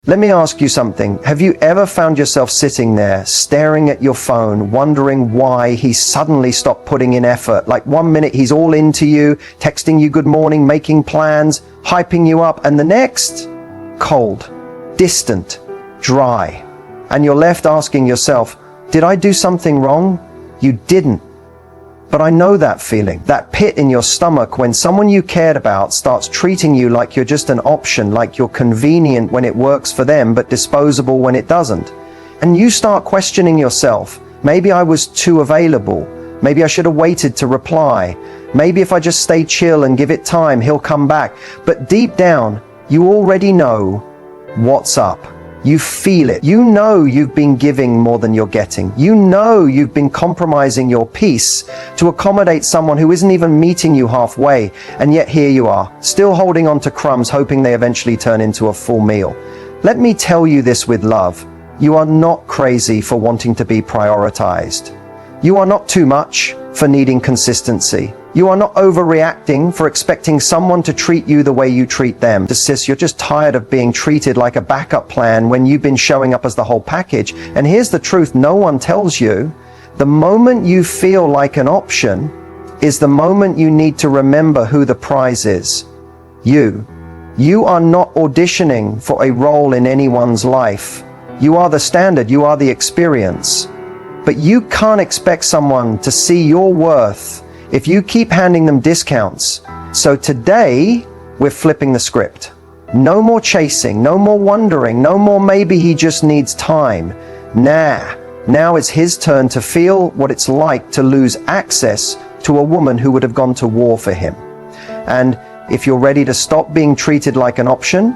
Let me ask you something. Have you ever found yourself sitting there, staring at your phone, wondering why he suddenly stopped putting in effort? Like 1 minute he's all into you, texting you good morning, making plans, hyping you up, and the next, cold, distant, dry. And you're left asking yourself, did I do something wrong? You didn't. But I know that feeling, that pit in your stomach when someone you cared about starts treating you like you're just an option, like you're convenient when it works for them, but disposable when it doesn't. And you start questioning yourself. Maybe I was too available. Maybe I should have waited to reply. Maybe if I just stay chill and give it time, he'll come back. But deep down, you already know what's up. You feel it. You know you've been giving more than you're getting. You know you've been compromising your peace to accommodate someone who isn't even meeting you halfway. And yet here you are, still holding on to crumbs, hoping they eventually turn into a full meal. Let me tell you this with love. You are not crazy for wanting to be prioritized. You are not too much for needing consistency. You are not overreacting for expecting someone to treat you the way you treat them. Sis, you're just tired of being treated like a backup plan when you've been showing up as the whole package. And here's the truth no one tells you. The moment you feel like an option is the moment you need to remember who the prize is. You. You are not auditioning for a role in anyone's life. You are the standard. You are the experience. But you can't expect someone to see your worth if you keep handing them discounts. So today, we're flipping the script. No more chasing, no more wondering, no more maybe he just needs time. Nah, now it's his turn to feel what it's like to lose access to a woman who would have gone to war for him. And if you're ready to stop being treated like an option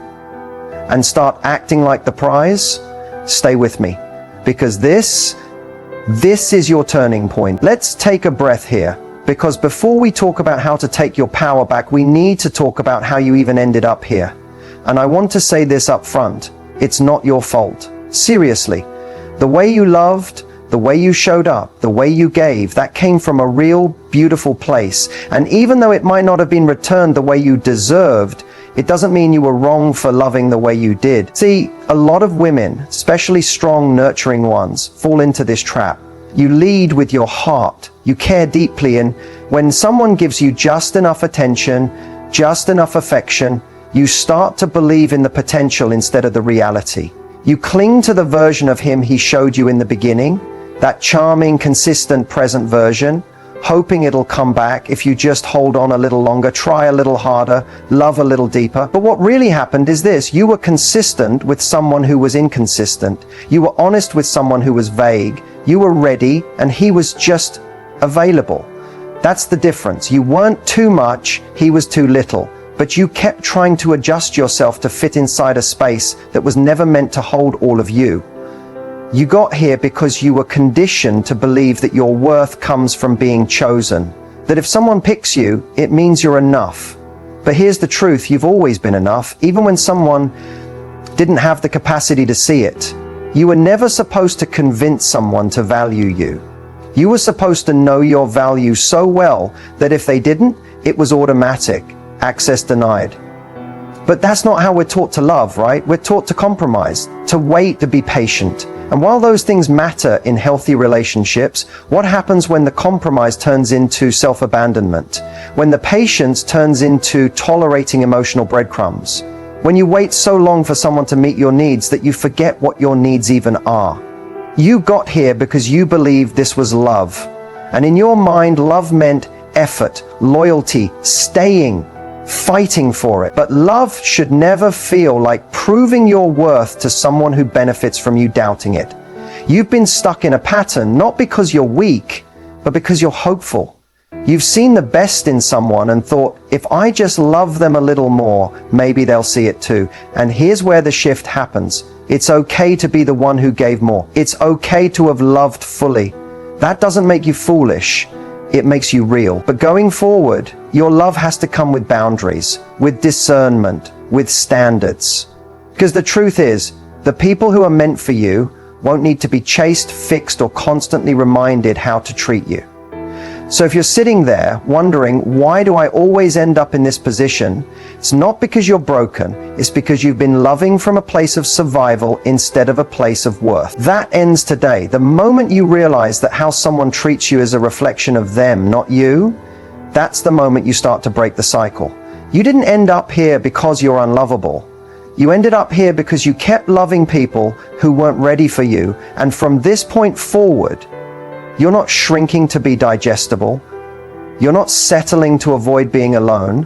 and start acting like the prize, stay with me. Because this is your turning point. Let's take a breath here. Because before we talk about how to take your power back, we need to talk about how you even ended up here. And I want to say this up front. It's not your fault. Seriously. The way you loved, the way you showed up, the way you gave, that came from a real, beautiful place. And even though it might not have been returned the way you deserved, it doesn't mean you were wrong for loving the way you did. See, a lot of women, especially strong, nurturing ones, fall into this trap. You lead with your heart. You care deeply, and when someone gives you just enough attention, just enough affection, you start to believe in the potential instead of the reality. You cling to the version of him he showed you in the beginning, that charming, consistent, present version, hoping it'll come back if you just hold on a little longer, try a little harder, love a little deeper. But what really happened is this: you were consistent with someone who was inconsistent. You were honest with someone who was vague. You were ready, and he was just available. That's the difference. You weren't too much, he was too little. But you kept trying to adjust yourself to fit inside a space that was never meant to hold all of you. You got here because you were conditioned to believe that your worth comes from being chosen. That if someone picks you, it means you're enough. But here's the truth: you've always been enough, even when someone didn't have the capacity to see it. You were never supposed to convince someone to value you. You were supposed to know your value so well that if they didn't, it was automatic. Access denied. But that's not how we're taught to love, right? We're taught to compromise, to wait, to be patient. And while those things matter in healthy relationships, what happens when the compromise turns into self-abandonment? When the patience turns into tolerating emotional breadcrumbs? When you wait so long for someone to meet your needs that you forget what your needs even are? You got here because you believed this was love. And in your mind, love meant effort, loyalty, staying, fighting for it. But love should never feel like proving your worth to someone who benefits from you doubting it. You've been stuck in a pattern, not because you're weak, but because you're hopeful. You've seen the best in someone and thought, if I just love them a little more, maybe they'll see it too. And here's where the shift happens. It's okay to be the one who gave more. It's okay to have loved fully. That doesn't make you foolish. It makes you real. But going forward, your love has to come with boundaries, with discernment, with standards. Because the truth is, the people who are meant for you won't need to be chased, fixed, or constantly reminded how to treat you. So if you're sitting there wondering, why do I always end up in this position? It's not because you're broken. It's because you've been loving from a place of survival instead of a place of worth. That ends today. The moment you realize that how someone treats you is a reflection of them, not you, that's the moment you start to break the cycle. You didn't end up here because you're unlovable. You ended up here because you kept loving people who weren't ready for you. And from this point forward, you're not shrinking to be digestible. You're not settling to avoid being alone.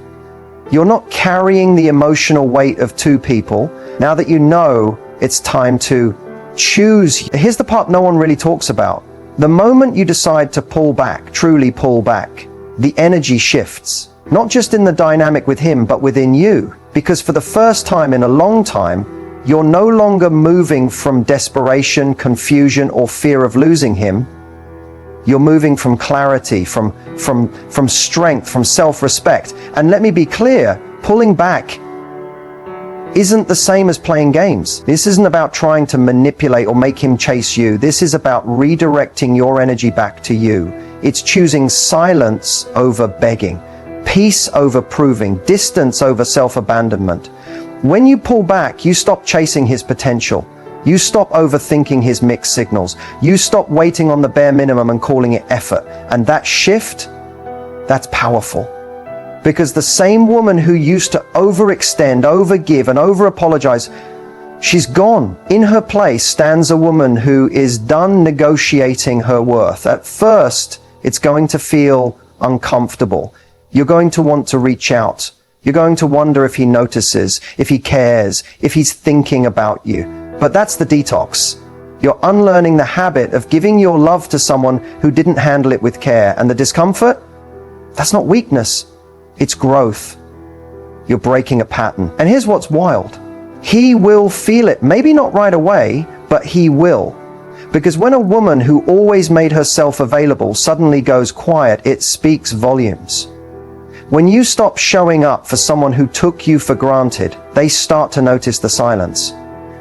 You're not carrying the emotional weight of two people. Now that you know it's time to choose, here's the part no one really talks about. The moment you decide to pull back, truly pull back, the energy shifts. Not just in the dynamic with him, but within you. Because for the first time in a long time, you're no longer moving from desperation, confusion, or fear of losing him. You're moving from clarity, from strength, from self-respect. And let me be clear, pulling back isn't the same as playing games. This isn't about trying to manipulate or make him chase you. This is about redirecting your energy back to you. It's choosing silence over begging, peace over proving, distance over self-abandonment. When you pull back, you stop chasing his potential. You stop overthinking his mixed signals. You stop waiting on the bare minimum and calling it effort. And that shift, that's powerful. Because the same woman who used to overextend, overgive, and over-apologize, she's gone. In her place stands a woman who is done negotiating her worth. At first, it's going to feel uncomfortable. You're going to want to reach out. You're going to wonder if he notices, if he cares, if he's thinking about you. But that's the detox. You're unlearning the habit of giving your love to someone who didn't handle it with care. And the discomfort? That's not weakness. It's growth. You're breaking a pattern. And here's what's wild. He will feel it. Maybe not right away, but he will. Because when a woman who always made herself available suddenly goes quiet, it speaks volumes. When you stop showing up for someone who took you for granted, they start to notice the silence.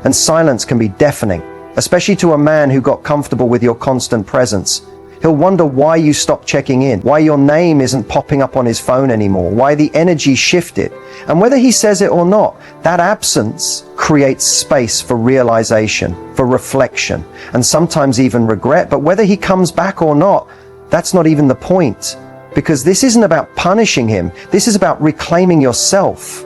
And silence can be deafening, especially to a man who got comfortable with your constant presence. He'll wonder why you stopped checking in, why your name isn't popping up on his phone anymore, why the energy shifted. And whether he says it or not, that absence creates space for realization, for reflection, and sometimes even regret. But whether he comes back or not, that's not even the point. Because this isn't about punishing him. This is about reclaiming yourself.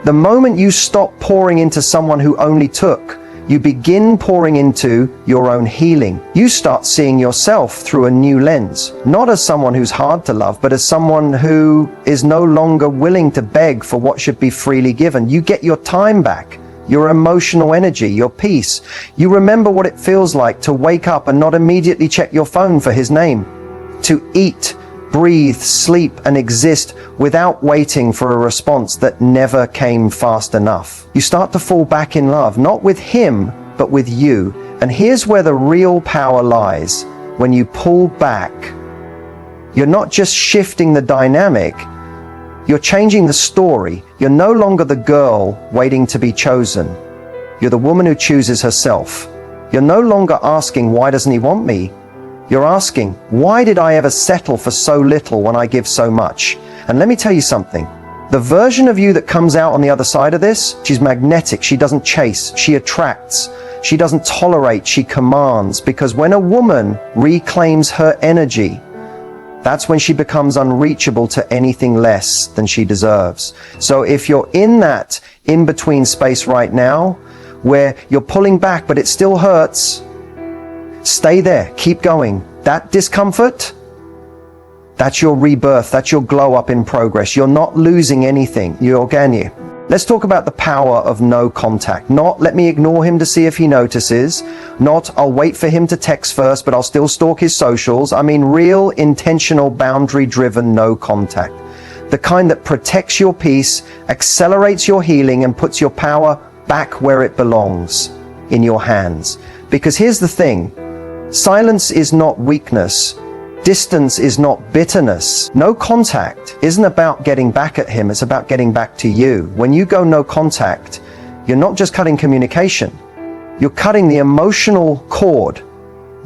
The moment you stop pouring into someone who only took, you begin pouring into your own healing. You start seeing yourself through a new lens, not as someone who's hard to love, but as someone who is no longer willing to beg for what should be freely given. You get your time back, your emotional energy, your peace. You remember what it feels like to wake up and not immediately check your phone for his name, to eat, breathe, sleep, and exist without waiting for a response that never came fast enough. You start to fall back in love, not with him, but with you. And here's where the real power lies. When you pull back, you're not just shifting the dynamic, you're changing the story. You're no longer the girl waiting to be chosen. You're the woman who chooses herself. You're no longer asking, why doesn't he want me? You're asking, why did I ever settle for so little when I give so much? And let me tell you something. The version of you that comes out on the other side of this, she's magnetic. She doesn't chase. She attracts. She doesn't tolerate. She commands. Because when a woman reclaims her energy, that's when she becomes unreachable to anything less than she deserves. So if you're in that in-between space right now, where you're pulling back but it still hurts, stay there, keep going. That discomfort, that's your rebirth, that's your glow up in progress. You're not losing anything, you're organic. Let's talk about the power of no contact. Not let me ignore him to see if he notices. Not I'll wait for him to text first, but I'll still stalk his socials. I mean real, intentional, boundary-driven no contact. The kind that protects your peace, accelerates your healing, and puts your power back where it belongs, in your hands. Because here's the thing. Silence is not weakness. Distance is not bitterness. No contact isn't about getting back at him, it's about getting back to you. When you go no contact, you're not just cutting communication, you're cutting the emotional cord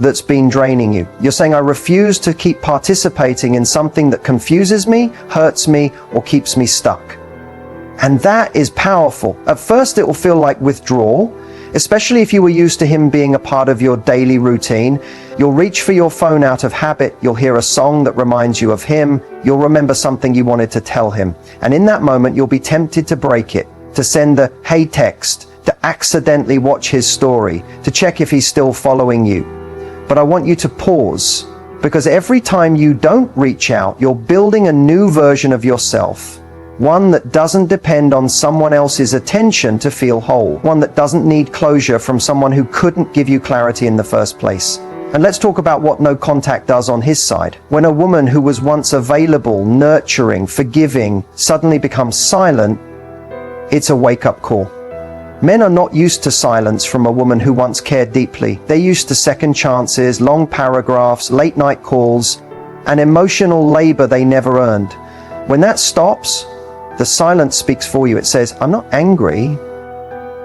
that's been draining you. You're saying, I refuse to keep participating in something that confuses me, hurts me, or keeps me stuck. And that is powerful. At first, it will feel like withdrawal, especially if you were used to him being a part of your daily routine. You'll reach for your phone out of habit. You'll hear a song that reminds you of him. You'll remember something you wanted to tell him. And in that moment, you'll be tempted to break it, to send the hey text, to accidentally watch his story, to check if he's still following you. But I want you to pause, because every time you don't reach out, you're building a new version of yourself. One that doesn't depend on someone else's attention to feel whole. One that doesn't need closure from someone who couldn't give you clarity in the first place. And let's talk about what no contact does on his side. When a woman who was once available, nurturing, forgiving, suddenly becomes silent, it's a wake-up call. Men are not used to silence from a woman who once cared deeply. They're used to second chances, long paragraphs, late-night calls, and emotional labor they never earned. When that stops, the silence speaks for you. It says, I'm not angry,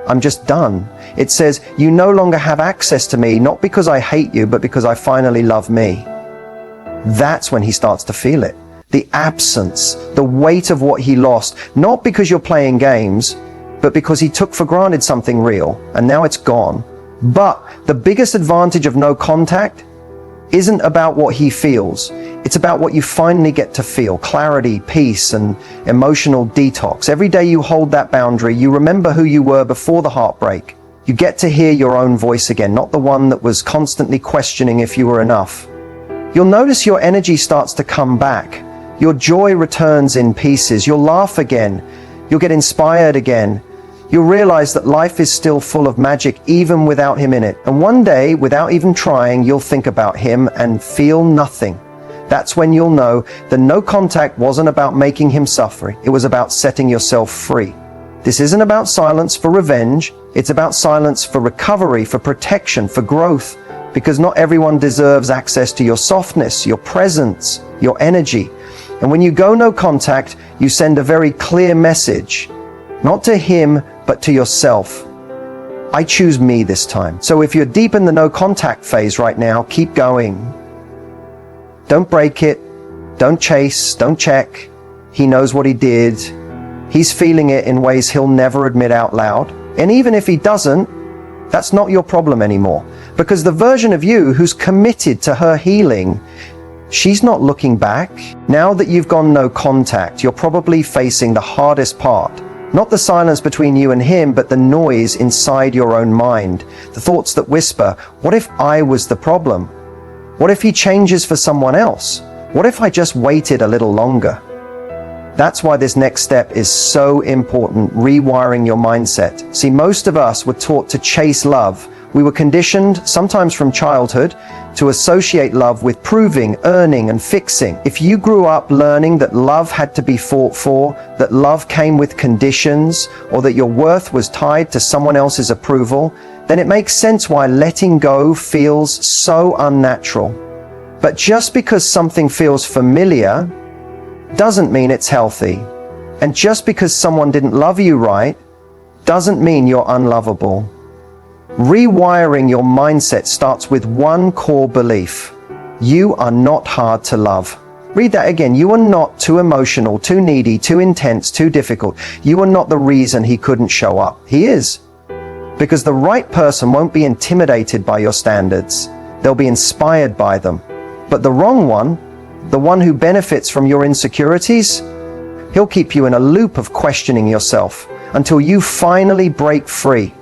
I'm just done. It says, you no longer have access to me, not because I hate you, but because I finally love me. That's when he starts to feel it. The absence, the weight of what he lost, not because you're playing games, but because he took for granted something real, and now it's gone. But the biggest advantage of no contact isn't about what he feels. It's about what you finally get to feel. Clarity, peace, and emotional detox. Every day you hold that boundary, you remember who you were before the heartbreak. You get to hear your own voice again, not the one that was constantly questioning if you were enough. You'll notice your energy starts to come back. Your joy returns in pieces. You'll laugh again. You'll get inspired again. You'll realize that life is still full of magic even without him in it. And one day, without even trying, you'll think about him and feel nothing. That's when you'll know that no contact wasn't about making him suffer. It was about setting yourself free. This isn't about silence for revenge. It's about silence for recovery, for protection, for growth. Because not everyone deserves access to your softness, your presence, your energy. And when you go no contact, you send a very clear message. Not to him, but to yourself. I choose me this time. So if you're deep in the no contact phase right now, keep going. Don't break it. Don't chase. Don't check. He knows what he did. He's feeling it in ways he'll never admit out loud. And even if he doesn't, that's not your problem anymore. Because the version of you who's committed to her healing, she's not looking back. Now that you've gone no contact, you're probably facing the hardest part. Not the silence between you and him, but the noise inside your own mind. The thoughts that whisper, what if I was the problem? What if he changes for someone else? What if I just waited a little longer? That's why this next step is so important, rewiring your mindset. See, most of us were taught to chase love. We were conditioned, sometimes from childhood, to associate love with proving, earning, and fixing. If you grew up learning that love had to be fought for, that love came with conditions, or that your worth was tied to someone else's approval, then it makes sense why letting go feels so unnatural. But just because something feels familiar doesn't mean it's healthy. And just because someone didn't love you right doesn't mean you're unlovable. Rewiring your mindset starts with one core belief. You are not hard to love. Read that again. You are not too emotional, too needy, too intense, too difficult. You are not the reason he couldn't show up. He is. Because the right person won't be intimidated by your standards. They'll be inspired by them. But the wrong one, the one who benefits from your insecurities, he'll keep you in a loop of questioning yourself until you finally break free.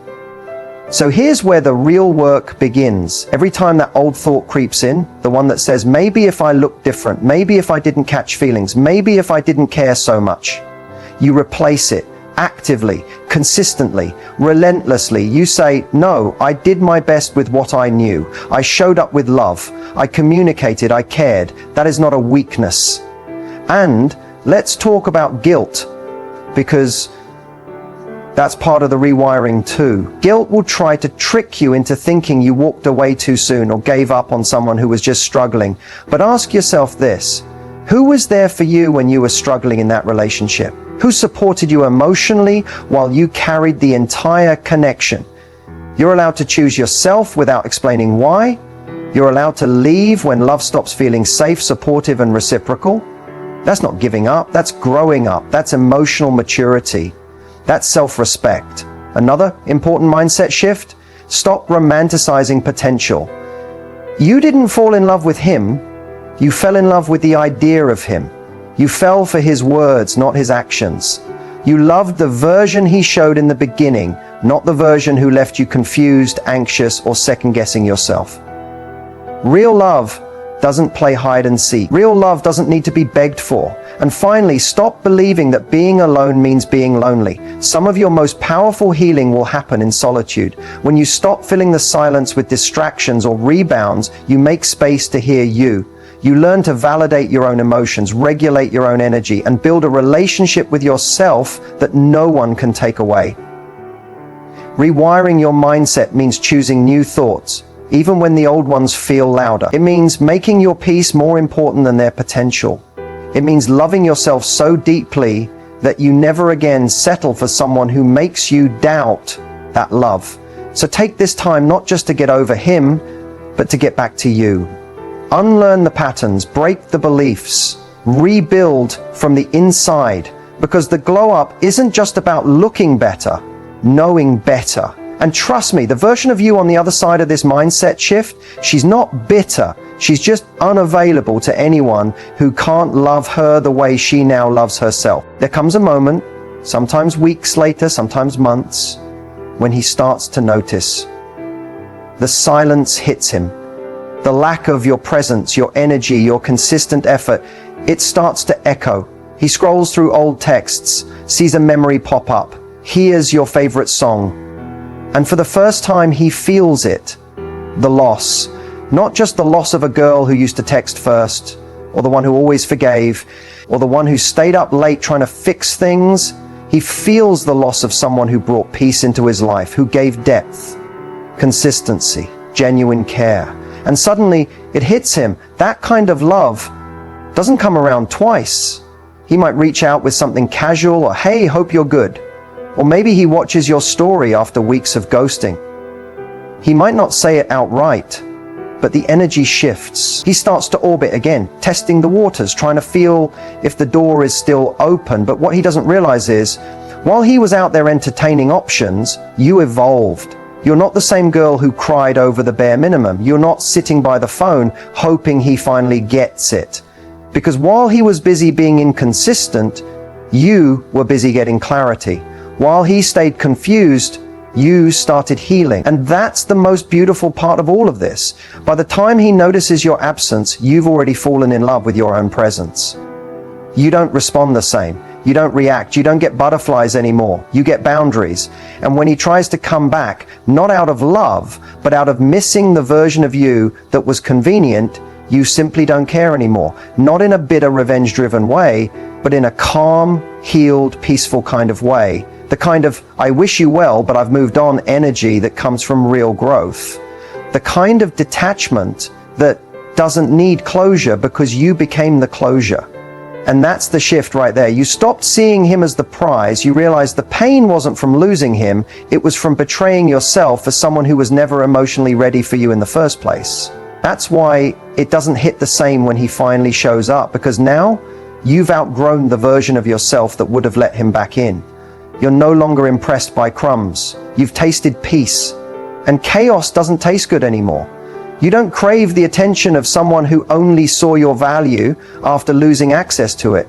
So here's where the real work begins. Every time that old thought creeps in, the one that says, maybe if I looked different, maybe if I didn't catch feelings, maybe if I didn't care so much, you replace it actively, consistently, relentlessly. You say, no, I did my best with what I knew. I showed up with love. I communicated. I cared. That is not a weakness. And let's talk about guilt, because that's part of the rewiring too. Guilt will try to trick you into thinking you walked away too soon or gave up on someone who was just struggling. But ask yourself this: who was there for you when you were struggling in that relationship? Who supported you emotionally while you carried the entire connection? You're allowed to choose yourself without explaining why. You're allowed to leave when love stops feeling safe, supportive, and reciprocal. That's not giving up, that's growing up. That's emotional maturity. That's self-respect. Another important mindset shift: stop romanticizing potential. You didn't fall in love with him, you fell in love with the idea of him. You fell for his words, not his actions. You loved the version he showed in the beginning, not the version who left you confused, anxious, or second-guessing yourself. Real love doesn't play hide and seek. Real love doesn't need to be begged for. And finally, stop believing that being alone means being lonely. Some of your most powerful healing will happen in solitude. When you stop filling the silence with distractions or rebounds, you make space to hear you. You learn to validate your own emotions, regulate your own energy, and build a relationship with yourself that no one can take away. Rewiring your mindset means choosing new thoughts, even when the old ones feel louder. It means making your peace more important than their potential. It means loving yourself so deeply that you never again settle for someone who makes you doubt that love. So take this time not just to get over him, but to get back to you. Unlearn the patterns, break the beliefs, rebuild from the inside, because the glow up isn't just about looking better, knowing better. And trust me, the version of you on the other side of this mindset shift, she's not bitter, she's just unavailable to anyone who can't love her the way she now loves herself. There comes a moment, sometimes weeks later, sometimes months, when he starts to notice. The silence hits him. The lack of your presence, your energy, your consistent effort, it starts to echo. He scrolls through old texts, sees a memory pop up, hears your favorite song. And for the first time, he feels it. The loss. Not just the loss of a girl who used to text first, or the one who always forgave, or the one who stayed up late trying to fix things. He feels the loss of someone who brought peace into his life, who gave depth, consistency, genuine care. And suddenly it hits him. That kind of love doesn't come around twice. He might reach out with something casual, or hey, hope you're good. Or maybe he watches your story after weeks of ghosting. He might not say it outright, but the energy shifts. He starts to orbit again, testing the waters, trying to feel if the door is still open. But what he doesn't realize is, while he was out there entertaining options, you evolved. You're not the same girl who cried over the bare minimum. You're not sitting by the phone hoping he finally gets it. Because while he was busy being inconsistent, you were busy getting clarity. While he stayed confused, you started healing. And that's the most beautiful part of all of this. By the time he notices your absence, you've already fallen in love with your own presence. You don't respond the same. You don't react. You don't get butterflies anymore. You get boundaries. And when he tries to come back, not out of love, but out of missing the version of you that was convenient, you simply don't care anymore. Not in a bitter, revenge-driven way, but in a calm, healed, peaceful kind of way. The kind of, I wish you well, but I've moved on energy that comes from real growth. The kind of detachment that doesn't need closure because you became the closure. And that's the shift right there. You stopped seeing him as the prize. You realized the pain wasn't from losing him. It was from betraying yourself as someone who was never emotionally ready for you in the first place. That's why it doesn't hit the same when he finally shows up, because now you've outgrown the version of yourself that would have let him back in. You're no longer impressed by crumbs. You've tasted peace. And chaos doesn't taste good anymore. You don't crave the attention of someone who only saw your value after losing access to it.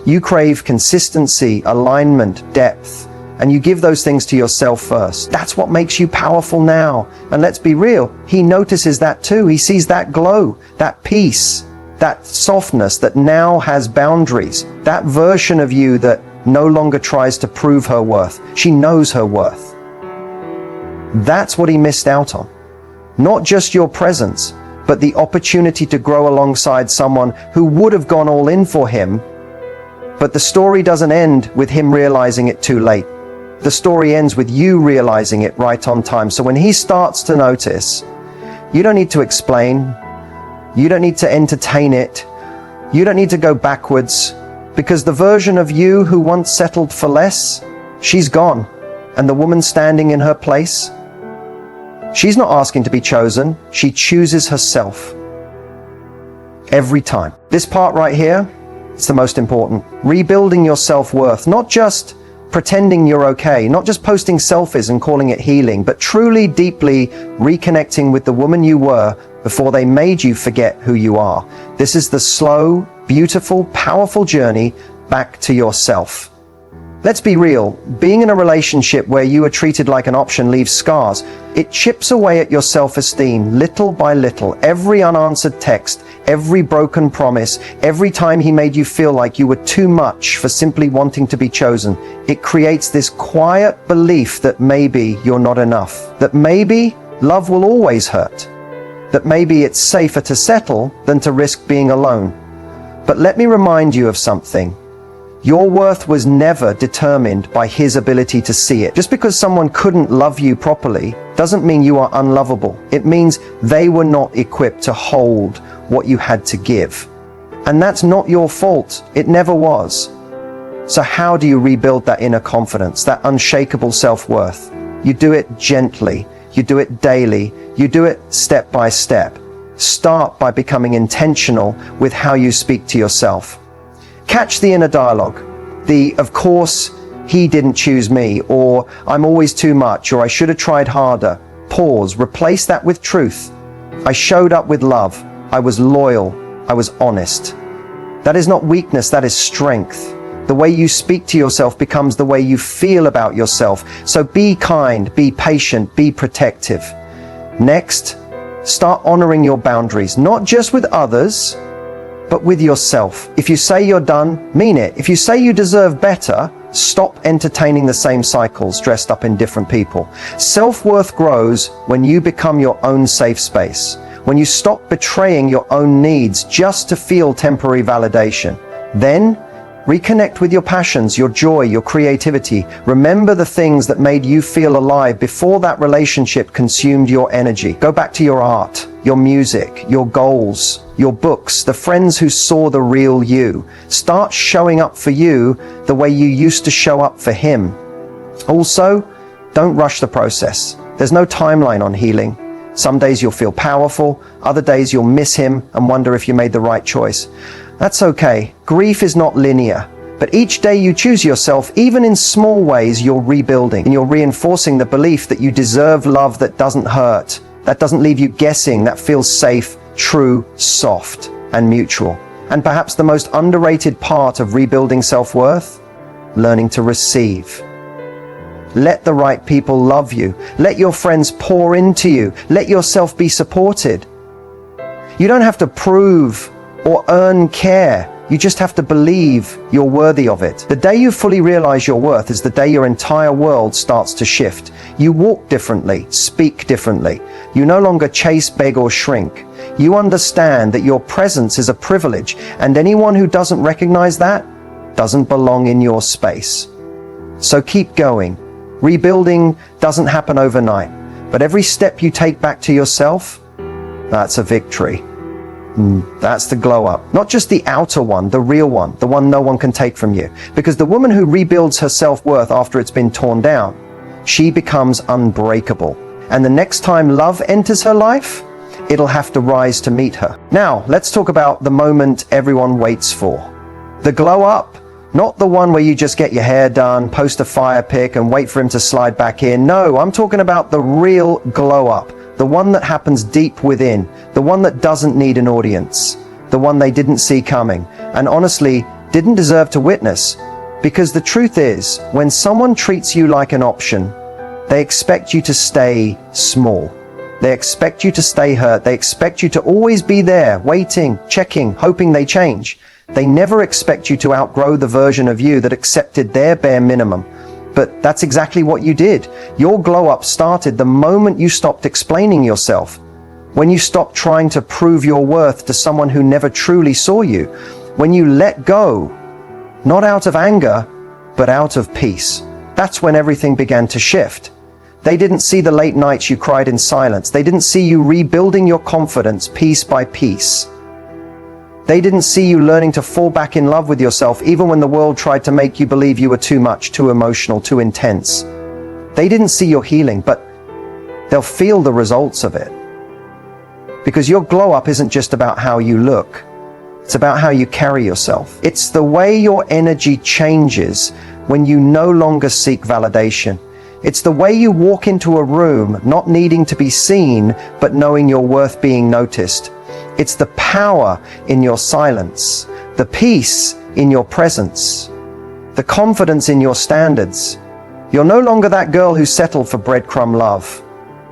You crave consistency, alignment, depth, and you give those things to yourself first. That's what makes you powerful now. And let's be real, he notices that too. He sees that glow, that peace, that softness that now has boundaries, that version of you that no longer tries to prove her worth. She knows her worth. That's what he missed out on. Not just your presence, but the opportunity to grow alongside someone who would have gone all in for him. But the story doesn't end with him realizing it too late. The story ends with you realizing it right on time. So when he starts to notice, you don't need to explain. You don't need to entertain it. You don't need to go backwards, because the version of you who once settled for less, she's gone. And the woman standing in her place, She's not asking to be chosen. She chooses herself. Every time. This part right here, it's the most important. Rebuilding your self-worth, not just pretending you're okay, not just posting selfies and calling it healing, but truly, deeply reconnecting with the woman you were before they made you forget who you are. This is the slow, beautiful, powerful journey back to yourself. Let's be real, being in a relationship where you are treated like an option leaves scars. It chips away at your self-esteem little by little. Every unanswered text, every broken promise, every time he made you feel like you were too much for simply wanting to be chosen. It creates this quiet belief that maybe you're not enough, that maybe love will always hurt, that maybe it's safer to settle than to risk being alone. But let me remind you of something. Your worth was never determined by his ability to see it. Just because someone couldn't love you properly doesn't mean you are unlovable. It means they were not equipped to hold what you had to give. And that's not your fault. It never was. So how do you rebuild that inner confidence, that unshakable self-worth? You do it gently. You do it daily. You do it step by step. Start by becoming intentional with how you speak to yourself. Catch the inner dialogue. Of course, he didn't choose me, or I'm always too much, or I should have tried harder. Pause. Replace that with truth. I showed up with love. I was loyal. I was honest. That is not weakness, that is strength. The way you speak to yourself becomes the way you feel about yourself. So be kind, be patient, be protective. Next, start honoring your boundaries, not just with others, but with yourself. If you say you're done, mean it. If you say you deserve better, stop entertaining the same cycles dressed up in different people. Self-worth grows when you become your own safe space, when you stop betraying your own needs just to feel temporary validation. Then, reconnect with your passions, your joy, your creativity. Remember the things that made you feel alive before that relationship consumed your energy. Go back to your art, your music, your goals, your books, the friends who saw the real you. Start showing up for you the way you used to show up for him. Also, don't rush the process. There's no timeline on healing. Some days you'll feel powerful, other days you'll miss him and wonder if you made the right choice. That's okay. Grief is not linear, but each day you choose yourself, even in small ways, you're rebuilding and you're reinforcing the belief that you deserve love that doesn't hurt, that doesn't leave you guessing, that feels safe, true, soft, and mutual. And perhaps the most underrated part of rebuilding self-worth, learning to receive. Let the right people love you. Let your friends pour into you. Let yourself be supported. You don't have to prove or earn care. You just have to believe you're worthy of it. The day you fully realize your worth is the day your entire world starts to shift. You walk differently, speak differently. You no longer chase, beg, or shrink. You understand that your presence is a privilege, and anyone who doesn't recognize that doesn't belong in your space. So keep going. Rebuilding doesn't happen overnight, but every step you take back to yourself, that's a victory. That's the glow up. Not just the outer one, the real one, the one no one can take from you. Because the woman who rebuilds her self-worth after it's been torn down, she becomes unbreakable. And the next time love enters her life, it'll have to rise to meet her. Now, let's talk about the moment everyone waits for. The glow up, not the one where you just get your hair done, post a fire pic and wait for him to slide back in. No, I'm talking about the real glow up. The one that happens deep within, the one that doesn't need an audience, the one they didn't see coming, and honestly, didn't deserve to witness. Because the truth is, when someone treats you like an option, they expect you to stay small. They expect you to stay hurt. They expect you to always be there, waiting, checking, hoping they change. They never expect you to outgrow the version of you that accepted their bare minimum. But that's exactly what you did. Your glow up started the moment you stopped explaining yourself. When you stopped trying to prove your worth to someone who never truly saw you. When you let go, not out of anger, but out of peace. That's when everything began to shift. They didn't see the late nights you cried in silence. They didn't see you rebuilding your confidence piece by piece. They didn't see you learning to fall back in love with yourself even when the world tried to make you believe you were too much, too emotional, too intense. They didn't see your healing, but They'll feel the results of it. Because your glow up isn't just about how you look. It's about how you carry yourself. It's the way your energy changes when you no longer seek validation. It's the way you walk into a room not needing to be seen, but knowing you're worth being noticed. It's the power in your silence, the peace in your presence, the confidence in your standards. You're no longer that girl who settled for breadcrumb love.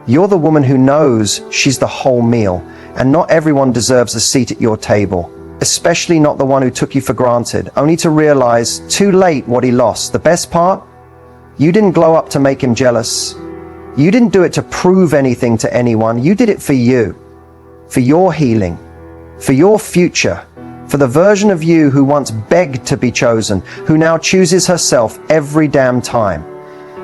You're the woman who knows she's the whole meal, and not everyone deserves a seat at your table, especially not the one who took you for granted, only to realize too late what he lost. The best part? You didn't glow up to make him jealous. You didn't do it to prove anything to anyone. You did it for you, for your healing, for your future, for the version of you who once begged to be chosen, who now chooses herself every damn time.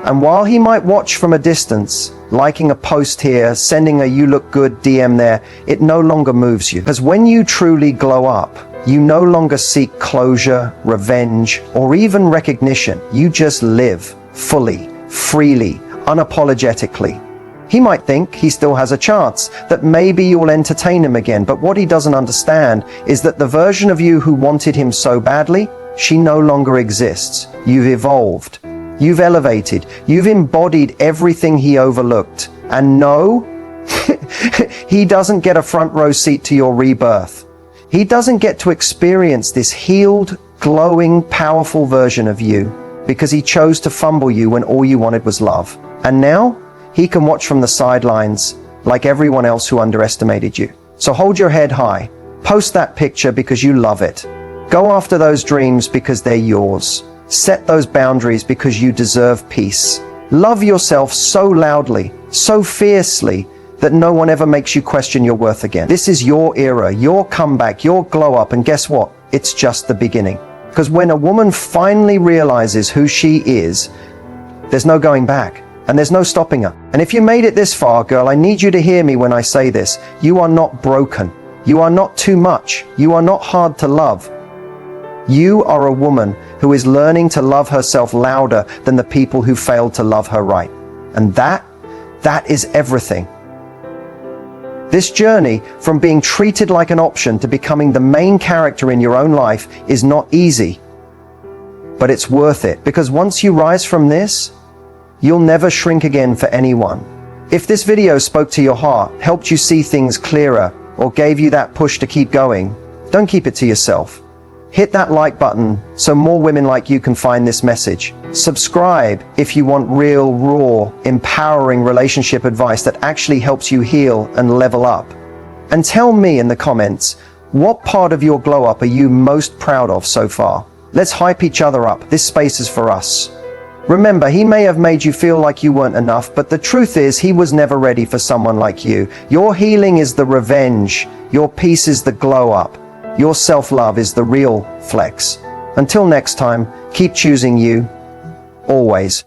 And while he might watch from a distance, liking a post here, sending a "you look good" DM there, it no longer moves you. Because when you truly glow up, you no longer seek closure, revenge, or even recognition. You just live fully, freely, unapologetically. He might think he still has a chance, that maybe you'll entertain him again, but what he doesn't understand is that the version of you who wanted him so badly, she no longer exists. You've evolved. You've elevated. You've embodied everything he overlooked. And no, he doesn't get a front row seat to your rebirth. He doesn't get to experience this healed, glowing, powerful version of you because he chose to fumble you when all you wanted was love. And now he can watch from the sidelines like everyone else who underestimated you. So hold your head high. Post that picture because you love it. Go after those dreams because they're yours. Set those boundaries because you deserve peace. Love yourself so loudly, so fiercely, that no one ever makes you question your worth again. This is your era, your comeback, your glow up, and guess what? It's just the beginning. Because when a woman finally realizes who she is, there's no going back, and there's no stopping her. And if you made it this far, girl, I need you to hear me when I say this. You are not broken. You are not too much. You are not hard to love. You are a woman who is learning to love herself louder than the people who failed to love her right. And that is everything. This journey from being treated like an option to becoming the main character in your own life is not easy, but it's worth it, because once you rise from this, you'll never shrink again for anyone. If this video spoke to your heart, helped you see things clearer, or gave you that push to keep going, don't keep it to yourself. Hit that like button so more women like you can find this message. Subscribe if you want real, raw, empowering relationship advice that actually helps you heal and level up. And tell me in the comments, what part of your glow up are you most proud of so far? Let's hype each other up. This space is for us. Remember, he may have made you feel like you weren't enough, but the truth is he was never ready for someone like you. Your healing is the revenge. Your peace is the glow up. Your self-love is the real flex. Until next time, keep choosing you, always.